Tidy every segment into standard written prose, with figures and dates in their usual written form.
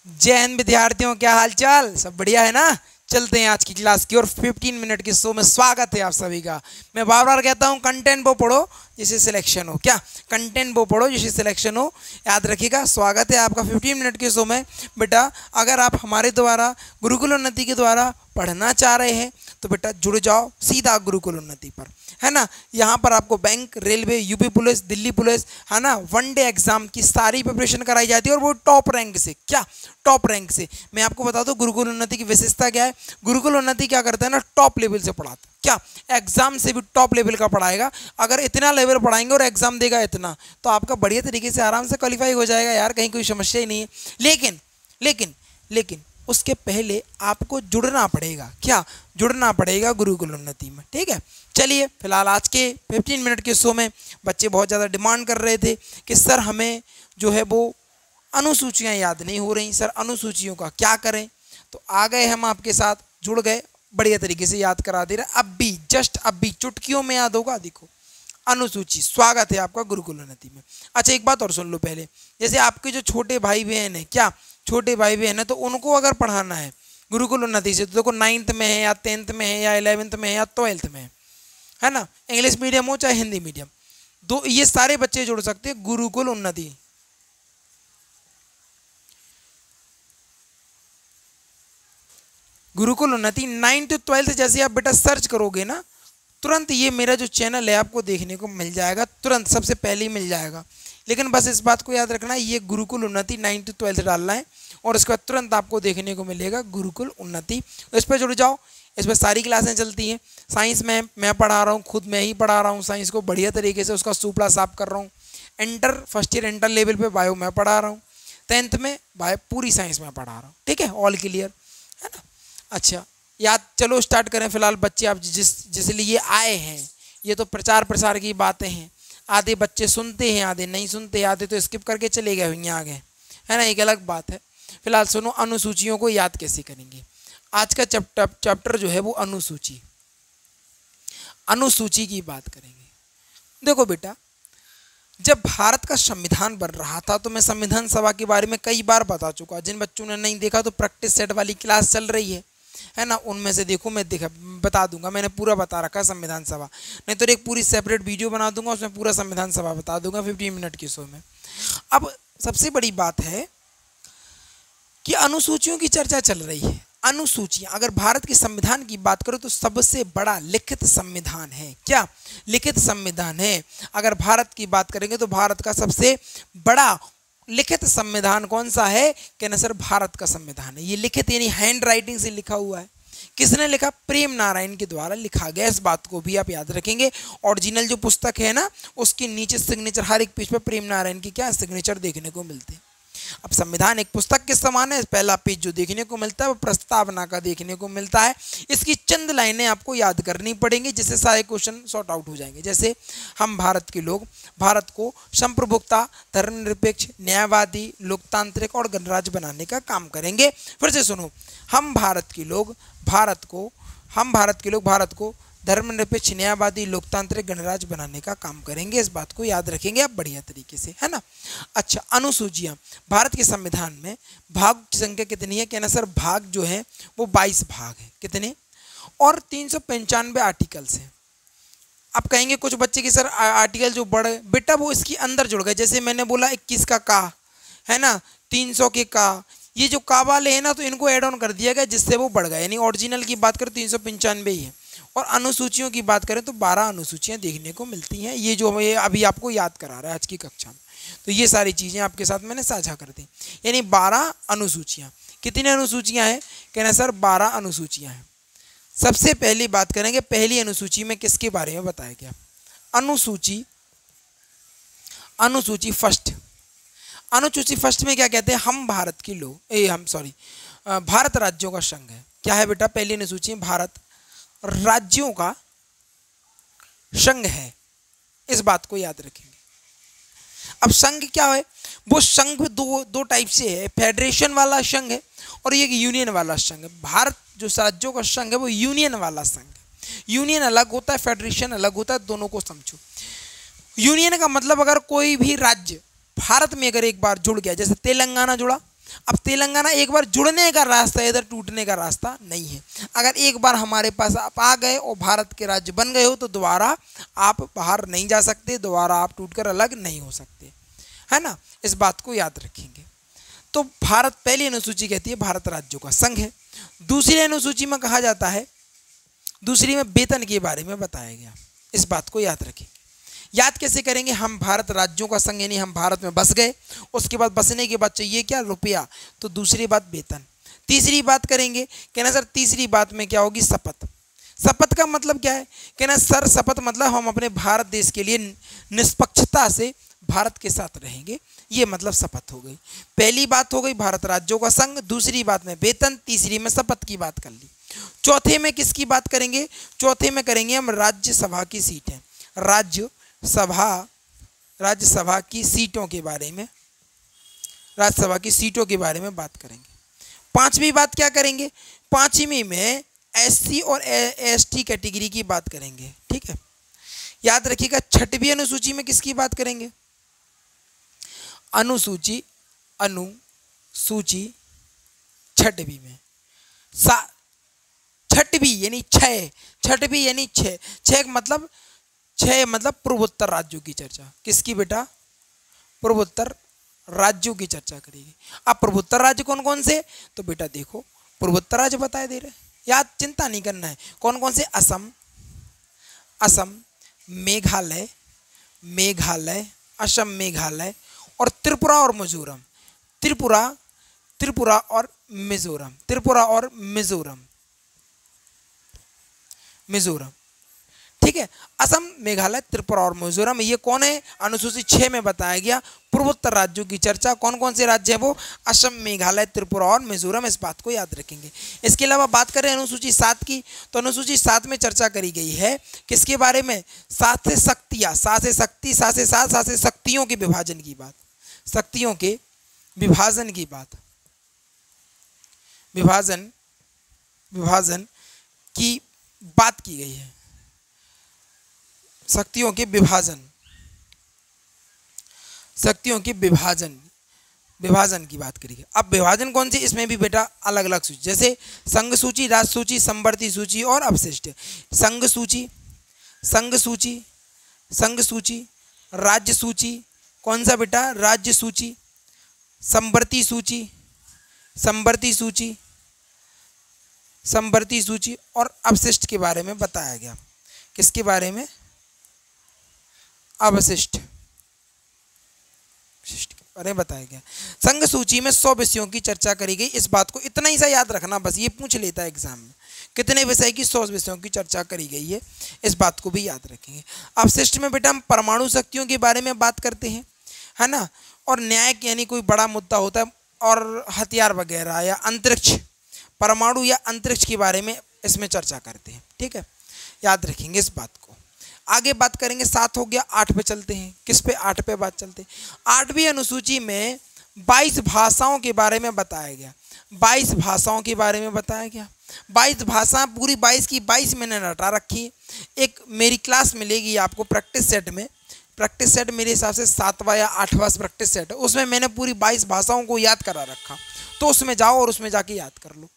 जय हिंद विद्यार्थियों, क्या हाल चाल? सब बढ़िया है ना? चलते हैं आज की क्लास की और 15 मिनट के शो में स्वागत है आप सभी का। मैं बार बार कहता हूँ कंटेंट वो पढ़ो जिसे सिलेक्शन हो। क्या कंटेंट वो पढ़ो जिसे सिलेक्शन हो, याद रखिएगा। स्वागत है आपका 15 मिनट के शो में। बेटा अगर आप हमारे द्वारा गुरुकुल उन्नति के द्वारा पढ़ना चाह रहे हैं तो बेटा जुड़ जाओ सीधा गुरुकुल उन्नति पर, है ना। यहाँ पर आपको bank, railway, UP police, Delhi police, है ना, वनडे एग्जाम की सारी प्रिपरेशन कराई जाती है और वो टॉप रैंक से। क्या टॉप रैंक से? मैं आपको बता दूं गुरुकुल उन्नति की विशेषता क्या है। गुरुकुल उन्नति क्या करता है ना, टॉप लेवल से पढ़ाता है। क्या एग्जाम से भी टॉप लेवल का पढ़ाएगा। अगर इतना लेवल पढ़ाएंगे और एग्जाम देगा इतना, तो आपका बढ़िया तरीके से आराम से क्वालिफाई हो जाएगा यार, कहीं कोई समस्या ही नहीं है। लेकिन लेकिन लेकिन उसके पहले आपको जुड़ना पड़ेगा। क्या जुड़ना पड़ेगा गुरुकुल उन्नति में, ठीक है। चलिए फिलहाल आज के 15 मिनट के शो में बच्चे बहुत ज़्यादा डिमांड कर रहे थे कि सर हमें जो है वो अनुसूचियां याद नहीं हो रही, सर अनुसूचियों का क्या करें। तो आ गए हम आपके साथ, जुड़ गए, बढ़िया तरीके से याद करा दे रहे। अब भी जस्ट अब भी चुटकियों में याद होगा। देखो अनुसूची, स्वागत है आपका गुरुकुल उन्नति में। अच्छा एक बात और सुन लो पहले, जैसे आपके जो छोटे भाई बहन है, क्या छोटे भाई बहन है, तो उनको अगर पढ़ाना है गुरुकुल उन्नति से, तो देखो 9th में है या 10th में है या 11th में है या 12th में है ना, इंग्लिश मीडियम हो चाहे हिंदी मीडियम, दो ये सारे बच्चे जुड़ सकते हैं गुरुकुल उन्नति। गुरुकुल उन्नति 9th to 12th जैसे आप बेटा सर्च करोगे ना, तुरंत ये मेरा जो चैनल है आपको देखने को मिल जाएगा, तुरंत सबसे पहले ही मिल जाएगा। लेकिन बस इस बात को याद रखना है, ये गुरुकुल उन्नति 9th to 12th डालना है और इसके बाद तुरंत आपको देखने को मिलेगा गुरुकुल उन्नति। इस पर जुड़ जाओ, इस पर सारी क्लासें चलती हैं। साइंस में मैं पढ़ा रहा हूँ, खुद मैं ही पढ़ा रहा हूँ साइंस को बढ़िया तरीके से, उसका सुपड़ा साफ कर रहा हूँ। Inter first year inter level पे बायो मैं पढ़ा रहा हूँ, 10th में बायो पूरी साइंस में पढ़ा रहा हूँ, ठीक है, ऑल क्लियर है ना। अच्छा याद, चलो स्टार्ट करें। फिलहाल बच्चे आप जिस लिए आए हैं, ये तो प्रचार प्रसार की बातें हैं। आधे बच्चे सुनते हैं, आधे नहीं सुनते, आधे तो स्किप करके चले गए हुए आगे, है ना, एक अलग बात है। फिलहाल सुनो, अनुसूचियों को याद कैसे करेंगे। आज का चैप्टर जो है वो अनुसूची की बात करेंगे। देखो बेटा, जब भारत का संविधान बन रहा था तो मैं संविधान सभा के बारे में कई बार बता चुका। जिन बच्चों ने नहीं देखा तो प्रैक्टिस सेट वाली क्लास चल रही है ना, उनमें से देखो, मैं बता दूंगा, मैंने पूरा बता रखा है संविधान सभा। नहीं तो एक पूरी सेपरेट वीडियो बना दूंगा, उसमें पूरा संविधान सभा बता दूंगा 15 मिनट के शो में। अब सबसे बड़ी बात है कि अनुसूचियों की चर्चा चल रही है। अनुसूचियां, अगर भारत के संविधान की बात करो तो सबसे बड़ा लिखित संविधान है। क्या लिखित संविधान है? अगर भारत की बात करेंगे तो भारत का सबसे बड़ा लिखित संविधान कौन सा है? कहना सर भारत का संविधान है। ये लिखित यानी हैंड राइटिंग से लिखा हुआ है। किसने लिखा? प्रेम नारायण के द्वारा लिखा गया। इस बात को भी आप याद रखेंगे। ओरिजिनल जो पुस्तक है ना, उसके नीचे सिग्नेचर, हर एक पेज पे प्रेम नारायण की क्या सिग्नेचर देखने को मिलते हैं। अब संविधान एक पुस्तक के समान है। पहला पेज जो देखने को मिलता है वो प्रस्तावना का देखने को मिलता है। इसकी चंद लाइनें आपको याद करनी पड़ेंगी, जिससे सारे क्वेश्चन सॉर्ट आउट हो जाएंगे। जैसे हम भारत के लोग भारत को संप्रभुता, धर्मनिरपेक्ष, न्यायवादी, लोकतांत्रिक और गणराज्य बनाने का काम करेंगे। फिर से सुनो, हम भारत के लोग भारत को धर्मनिरपेक्ष, न्यायवादी, लोकतांत्रिक, गणराज्य बनाने का काम करेंगे। इस बात को याद रखेंगे आप बढ़िया तरीके से, है ना। अच्छा, अनुसूचियां भारत के संविधान में भाग की संख्या कितनी है? कहना सर भाग जो है वो 22 भाग है। कितने? और 395 आर्टिकल्स हैं। आप कहेंगे कुछ बच्चे की सर आर्टिकल जो बढ़े, बेटा वो इसके अंदर जुड़ गए। जैसे मैंने बोला 21 का का, है ना, 300 के का, ये जो का वाले हैं ना, तो इनको एड ऑन कर दिया गया जिससे वो बढ़ गए। यानी ओरिजिनल की बात करें 395 ही है, और अनुसूचियों की बात करें तो 12 अनुसूचियां देखने को मिलती हैं। ये जो ये अभी आपको याद करा रहा है आज की कक्षा में, तो ये सारी चीज़ें आपके साथ मैंने साझा कर दी। यानी 12 अनुसूचियां। कितनी अनुसूचियां हैं? कहना सर 12 अनुसूचियां हैं। सबसे पहली बात करेंगे, पहली अनुसूची में किसके बारे में बताया गया? अनुसूची फर्स्ट में क्या कहते हैं? हम भारत के लोग, भारत राज्यों का संघ है। क्या है बेटा? पहली अनुसूची में भारत राज्यों का संघ है। इस बात को याद रखेंगे। अब संघ क्या है? वो संघ दो टाइप से है, फेडरेशन वाला संघ है और एक यूनियन वाला संघ है। भारत जो राज्यों का संघ है वो यूनियन वाला संघ है। यूनियन अलग होता है, फेडरेशन अलग होता है, दोनों को समझो। यूनियन का मतलब अगर कोई भी राज्य भारत में अगर एक बार जुड़ गया, जैसे तेलंगाना जुड़ा, अब तेलंगाना एक बार जुड़ने का रास्ता है, इधर टूटने का रास्ता नहीं है। अगर एक बार हमारे पास आप आ गए और भारत के राज्य बन गए हो तो दोबारा आप बाहर नहीं जा सकते, दोबारा आप टूटकर अलग नहीं हो सकते, है ना। इस बात को याद रखेंगे। तो भारत, पहली अनुसूची कहती है भारत राज्यों का संघ है। दूसरी अनुसूची में कहा जाता है, दूसरी में वेतन के बारे में बताया गया। इस बात को याद रखेंगे। याद कैसे करेंगे, हम भारत राज्यों का संघ यानी हम भारत में बस गए, उसके बाद बसने के बाद चाहिए क्या, रुपया, तो दूसरी बात वेतन। तीसरी बात करेंगे, कहना सर तीसरी बात में क्या होगी, शपथ। शपथ का मतलब क्या है, कहना सर शपथ मतलब हम अपने भारत देश के लिए निष्पक्षता से भारत के साथ रहेंगे, ये मतलब शपथ हो गई। पहली बात हो गई भारत राज्यों का संघ, दूसरी बात में वेतन, तीसरी में शपथ की बात कर ली। चौथे में किसकी बात करेंगे, चौथे में करेंगे हम राज्यसभा की सीटें, राज्यसभा की सीटों के बारे में, राज्यसभा की सीटों के बारे में बात करेंगे। पांचवी बात क्या करेंगे, पांचवी में एससी और एसटी कैटेगरी की बात करेंगे, ठीक है। याद रखिएगा छठवीं अनुसूची में किसकी बात करेंगे, अनुसूची छठवीं में छठवीं यानी छः, छठवीं यानी छः, छः मतलब पूर्वोत्तर राज्यों की चर्चा। किसकी बेटा, पूर्वोत्तर राज्यों की चर्चा करेगी। अब पूर्वोत्तर राज्य कौन कौन से, तो बेटा देखो पूर्वोत्तर राज्य बताए दे रहे, याद चिंता नहीं करना है कौन कौन से, असम, मेघालय, असम, मेघालय और त्रिपुरा और मिजोरम, त्रिपुरा और मिजोरम, ठीक है। असम, मेघालय, त्रिपुरा और मिजोरम, ये कौन है, अनुसूची 6 में बताया गया पूर्वोत्तर राज्यों की चर्चा। कौन कौन से राज्य हैं वो, असम, मेघालय, त्रिपुरा और मिजोरम, इस बात को याद रखेंगे। इसके अलावा बात करें अनुसूची 7 की, तो अनुसूची 7 में चर्चा करी गई है किसके बारे में, 7 से शक्तियों के विभाजन की बात, शक्तियों के विभाजन की बात, विभाजन की बात की गई है, शक्तियों के विभाजन की बात करेंगे। अब विभाजन कौन से, इसमें भी बेटा अलग अलग सूची, जैसे संघ सूची, राज्य सूची, समवर्ती सूची और अवशिष्ट। संघ सूची, राज्य सूची, कौन सा बेटा, राज्य सूची, समवर्ती सूची और अवशिष्ट के बारे में बताया गया। किसके बारे में, अवशिष्ट के बारे में बताया गया। संघ सूची में 100 विषयों की चर्चा करी गई। इस बात को इतना ही सा याद रखना, बस ये पूछ लेता है एग्जाम में, कितने विषय की 100 विषयों की चर्चा करी गई है, इस बात को भी याद रखेंगे। अवशिष्ट में बेटा हम परमाणु शक्तियों के बारे में बात करते हैं, है ना, और न्याय यानी कोई बड़ा मुद्दा होता है, और हथियार वगैरह या अंतरिक्ष, परमाणु या अंतरिक्ष के बारे में इसमें चर्चा करते हैं, ठीक है, याद रखेंगे इस बात को। आगे बात करेंगे, 7 हो गया, 8 पे चलते हैं। किस पे, 8 पे बात चलते हैं। 8वीं अनुसूची में 22 भाषाओं के बारे में बताया गया, 22 भाषाओं के बारे में बताया गया। 22 भाषा, पूरी 22 की 22 मैंने रटा रखी। एक मेरी क्लास मिलेगी आपको प्रैक्टिस सेट में, प्रैक्टिस सेट मेरे हिसाब से 7वां या 8वां प्रैक्टिस सेट है, उसमें मैंने पूरी 22 भाषाओं को याद करा रखा, तो उसमें जाओ और उसमें जाके याद कर लो।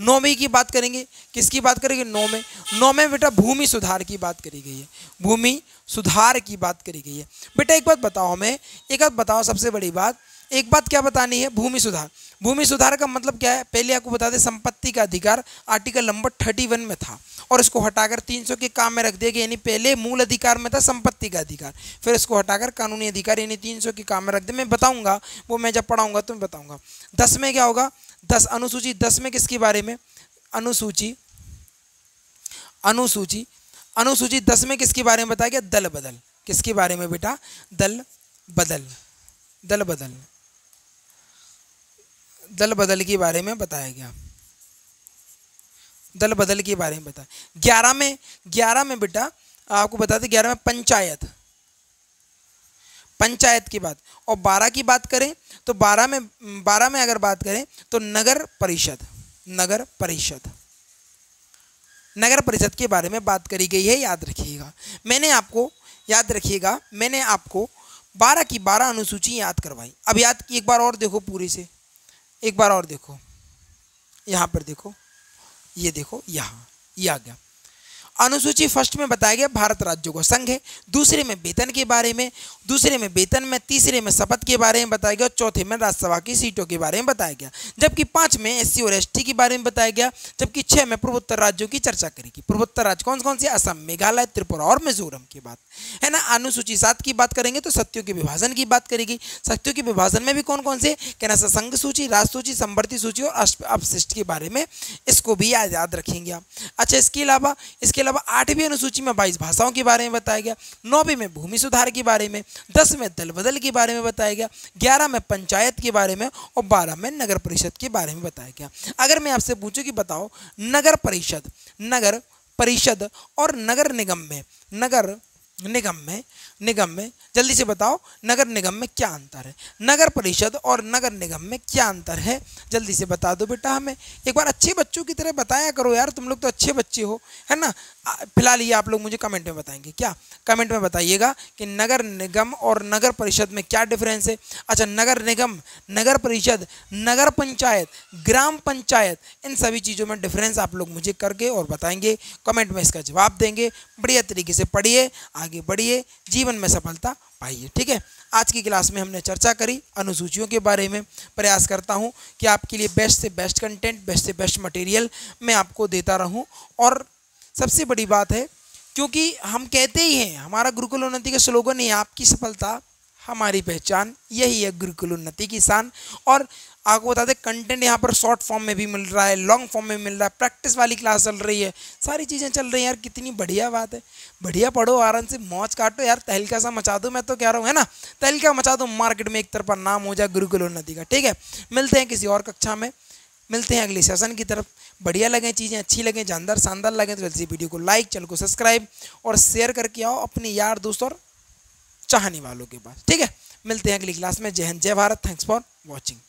9वीं की बात करेंगे, किसकी बात करेंगे, 9वें बेटा भूमि सुधार की बात करी गई है, भूमि सुधार की बात करी गई है। बेटा एक बात बताओ, हमें एक बात बताओ, सबसे बड़ी बात, एक बात क्या बतानी है, भूमि सुधार। भूमि सुधार का मतलब क्या है, पहले आपको बता दें, संपत्ति का अधिकार आर्टिकल नंबर 31 में था और इसको हटाकर 300 के काम में रख दिया गया, यानी पहले मूल अधिकार में था संपत्ति का अधिकार, फिर इसको हटाकर कानूनी अधिकार यानी 300 के काम में रख दिया। मैं बताऊंगा वो, मैं जब पढ़ाऊंगा तो मैं बताऊंगा। 10 में क्या होगा, 10 अनुसूची 10 में किसके बारे में, अनुसूची 10 में किसके बारे में बताया गया, दल बदल। किसके बारे में बेटा, दल बदल के बारे में बताया गया, दल बदल के बारे में बताया। 11 में बेटा आपको बता दें, 11 में पंचायत की बात, और 12 की बात करें तो 12 में अगर बात करें तो नगर परिषद के बारे में बात करी गई है, याद रखिएगा। मैंने आपको 12 की 12 अनुसूची याद करवाई। अब याद एक बार और देखो, पूरी से एक बार और देखो, यहाँ पर देखो, ये देखो, यहाँ ये आ गया। अनुसूची फर्स्ट में बताया गया भारत राज्यों का संघ है, दूसरे में वेतन के बारे में, दूसरे में वेतन में, तीसरे में शपथ के बारे में बताया गया, चौथे में राज्यसभा की सीटों के बारे में बताया गया, जबकि 5 में एससी और एसटी के बारे में बताया गया, जबकि 6 में पूर्वोत्तर राज्यों की चर्चा करेगी। पूर्वोत्तर राज्य कौन कौन से? असम, मेघालय, त्रिपुरा और मिजोरम की बात है ना। अनुसूची 7 की बात करेंगे तो सत्यों के विभाजन की बात करेगी। सत्यों के विभाजन में भी कौन कौन से? कहना संघ सूची, राज सूची, संवर्ती सूची और अपशिष्ट के बारे में, इसको भी याद रखेंगे आप। अच्छा, इसके अलावा 8वीं अनुसूची में 22 भाषाओं के बारे में बताया गया, 9वीं में भूमि सुधार के बारे में, 10 में दल बदल के बारे में बताया गया, 11 में पंचायत के बारे में और 12 में नगर परिषद के बारे में बताया गया। अगर मैं आपसे पूछूं कि बताओ नगर परिषद और नगर निगम में जल्दी से बताओ, नगर निगम में क्या अंतर है? नगर परिषद और नगर निगम में क्या अंतर है? जल्दी से बता दो बेटा हमें। एक बार अच्छे बच्चों की तरह बताया करो यार, तुम लोग तो अच्छे बच्चे हो, है ना। फिलहाल ये आप लोग मुझे कमेंट में बताएंगे, क्या कमेंट में बताइएगा कि नगर निगम और नगर परिषद में क्या डिफरेंस है। अच्छा, नगर निगम, नगर परिषद, नगर पंचायत, ग्राम पंचायत, इन सभी चीज़ों में डिफरेंस आप लोग मुझे करके और बताएंगे, कमेंट में इसका जवाब देंगे। बढ़िया तरीके से पढ़िए, आगे बढ़िए, जीवन में सफलता पाइए। ठीक है, आज की क्लास में हमने चर्चा करी अनुसूचियों के बारे में। प्रयास करता हूं कि आपके लिए बेस्ट से बेस्ट कंटेंट, बेस्ट से बेस्ट मटेरियल मैं आपको देता रहूं। और सबसे बड़ी बात है, क्योंकि हम कहते ही हैं, हमारा गुरुकुल उन्नति का स्लोगन है, आपकी सफलता हमारी पहचान, यही है गुरुकुल उन्नति की शान। और आपको बता दें, कंटेंट यहाँ पर शॉर्ट फॉर्म में भी मिल रहा है, लॉन्ग फॉर्म में मिल रहा है, प्रैक्टिस वाली क्लास चल रही है, सारी चीज़ें चल रही हैं यार। कितनी बढ़िया बात है। बढ़िया पढ़ो, आराम से मौज काटो यार, तहलका सा मचा दो, मैं तो कह रहा हूँ, है ना। तहलका मचा दो, मार्केट में एक तरफा नाम हो जाए गुरुकुल उन्नति का। ठीक है, मिलते हैं किसी और कक्षा में, मिलते हैं अगले सेशन की तरफ। बढ़िया लगे, चीज़ें अच्छी लगें, जानदार शानदार लगें तो जल्दी से वीडियो को लाइक, चैनल को सब्सक्राइब और शेयर करके आओ अपने यार दोस्त और चाहने वालों के पास। ठीक है, मिलते हैं अगली क्लास में। जय हिंद, जय भारत। Thanks for watching.